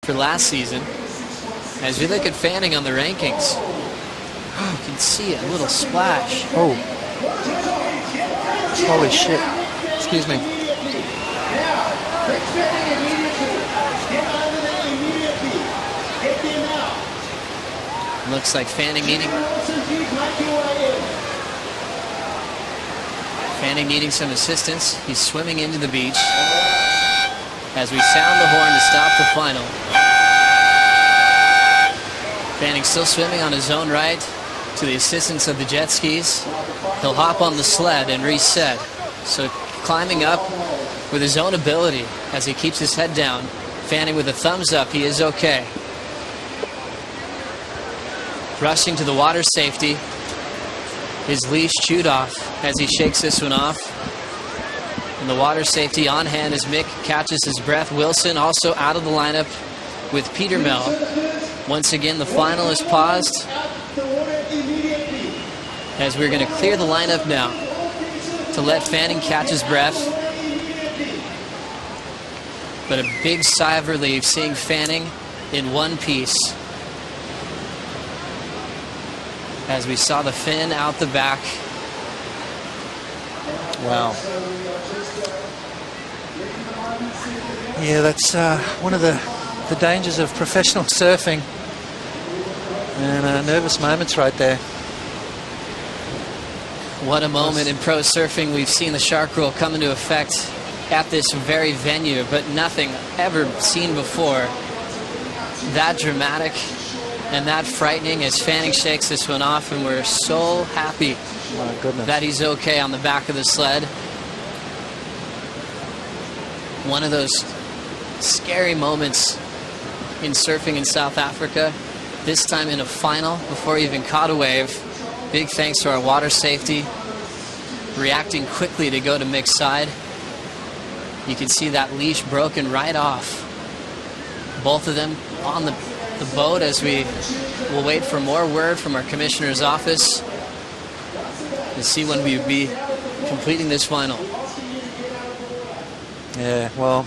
for last season. As we look at Fanning on the rankings, you can see a little splash. Oh. Holy shit. Excuse me. Looks like Fanning needing some assistance. He's swimming into the beach as we sound the horn to stop the final. Fanning still swimming on his own right to the assistance of the jet skis. He'll hop on the sled and reset. So climbing up with his own ability as he keeps his head down. Fanning with a thumbs up, he is okay. Rushing to the water safety. His leash chewed off as he shakes this one off. And the water safety on hand as Mick catches his breath. Wilson also out of the lineup with Peter Mel. Once again, the final is paused as we're going to clear the lineup now to let Fanning catch his breath. But a big sigh of relief seeing Fanning in one piece as we saw the fin out the back. Wow. Yeah, that's one of the dangers of professional surfing. And nervous moments right there. What a moment in pro surfing. We've seen the shark rule come into effect at this very venue, but nothing ever seen before that dramatic and that frightening as Fanning shakes this one off, and we're so happy that he's okay on the back of the sled. One of those scary moments in surfing in South Africa, this time in a final before he even caught a wave. Big thanks to our water safety reacting quickly to go to Mick's side. You can see that leash broken right off. Both of them on the boat as we will wait for more word from our commissioner's office to see when we will be completing this final. Yeah, well,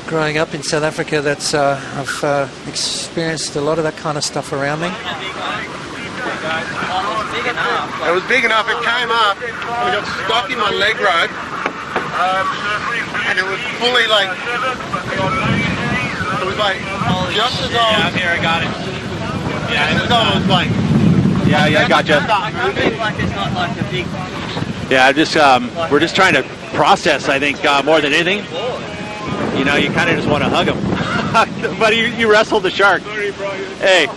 growing up in South Africa, that's I've experienced a lot of that kind of stuff around me. It was big enough. It came up. It got stuck in my leg rope, and it was fully like. It was like just as I was. Yeah, I'm here. I got it. Yeah, just as I was like. Yeah, gotcha. Like it's not like a big. Yeah, just we're just trying to process. I think more than anything. You know, you kind of just want to hug him. But you wrestled the shark. Hey.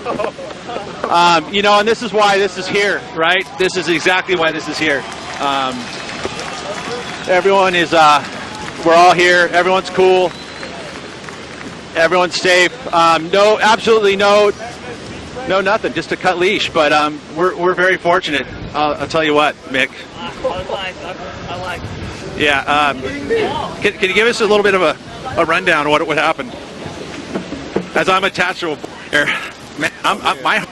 You know, and this is why this is here, right? This is exactly why this is here. Everyone is, we're all here. Everyone's cool. Everyone's safe. Absolutely no nothing. Just a cut leash. But we're very fortunate. I'll tell you what, Mick. I like. Yeah. Can you give us a little bit of a rundown of what happened? As I'm attached to a here, man, my.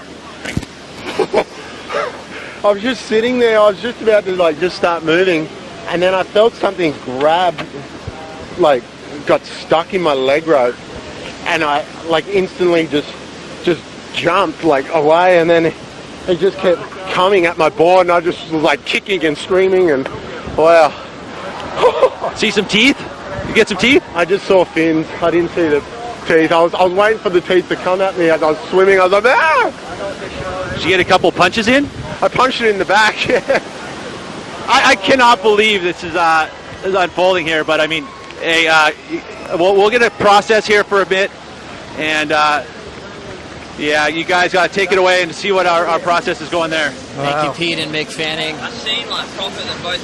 I was just sitting there. I was just about to just start moving, and then I felt something grab, got stuck in my leg rope, and I instantly just jumped away, and then it just kept coming at my board, and I just was kicking and screaming, and wow. See some teeth? You get some teeth? I just saw fins. I didn't see the teeth. I was waiting for the teeth to come at me as I was swimming. I was like, ah! Did you get a couple punches in? I punched it in the back. Yeah. I cannot believe this is unfolding here, but I mean, hey, we'll get a process here for a bit, and yeah, you guys got to take it away and see what our process is going there. Thank you, Pete and Mick Fanning.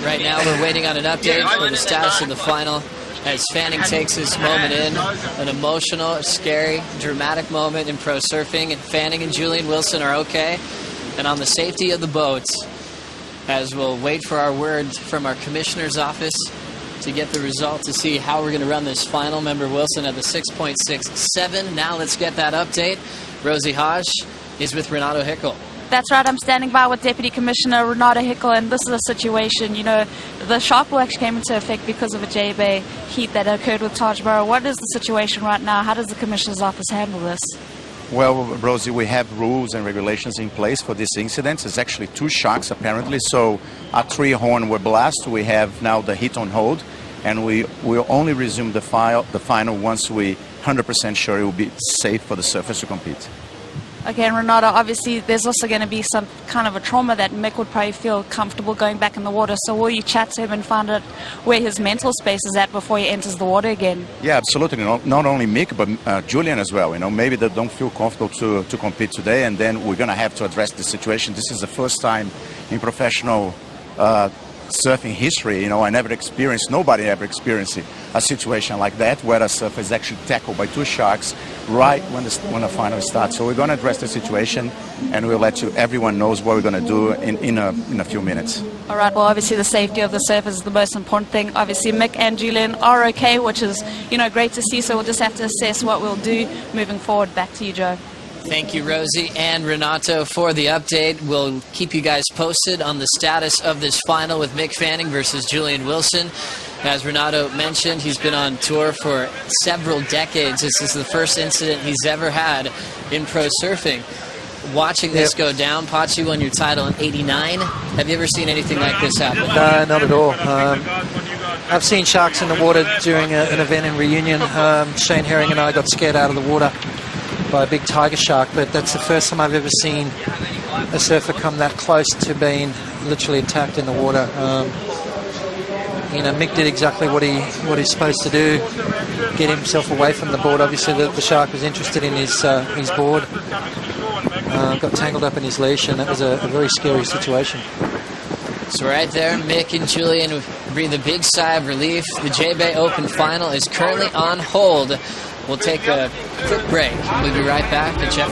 Right now, we're waiting on an update for the status of the final as Fanning takes this moment in. An emotional, scary, dramatic moment in pro surfing, and Fanning and Julian Wilson are okay. And on the safety of the boats, as we'll wait for our word from our commissioner's office to get the result to see how we're going to run this final. Member Wilson at the 6.67. Now let's get that update. Rosie Hodge is with Renato Hickel. That's right. I'm standing by with Deputy Commissioner Renata Hickel, and this is a situation, you know, the shark rule actually came into effect because of a J-Bay heat that occurred with Taj Burrow. What is the situation right now? How does the Commissioner's office handle this? Well, Rosie, we have rules and regulations in place for this incident. It's actually 2 sharks, apparently. So our 3 horn were blast. We have now the heat on hold, and we will only resume the final once we 100% sure it will be safe for the surfers to compete. Okay, and Renata, obviously there's also going to be some kind of a trauma that Mick would probably feel comfortable going back in the water. So will you chat to him and find out where his mental space is at before he enters the water again? Yeah, absolutely. Not only Mick, but Julian as well. You know, maybe they don't feel comfortable to compete today, and then we're going to have to address the situation. This is the first time in professional surfing history, you know, nobody ever experienced a situation like that where a surfer is actually tackled by 2 sharks right when the final starts. So we're going to address the situation, and we'll let everyone knows what we're going to do in a few minutes. All right, well, obviously the safety of the surfers is the most important thing. Obviously Mick and Julian are okay, which is, you know, great to see. So we'll just have to assess what we'll do moving forward. Back to you, Joe. Thank you, Rosie and Renato, for the update. We'll keep you guys posted on the status of this final with Mick Fanning versus Julian Wilson. As Renato mentioned, he's been on tour for several decades. This is the first incident he's ever had in pro surfing. Watching this go down, Pachi won your title in '89. Have you ever seen anything like this happen? No, not at all. I've seen sharks in the water during an event in Reunion. Shane Herring and I got scared out of the water by a big tiger shark, but that's the first time I've ever seen a surfer come that close to being literally attacked in the water. You know, Mick did exactly what he's supposed to do, get himself away from the board. Obviously the shark was interested in his board, got tangled up in his leash, and that was a very scary situation. So right there, Mick and Julian breathe a big sigh of relief. The J-Bay Open final is currently on hold. We'll take a quick break. We'll be right back to Jeff.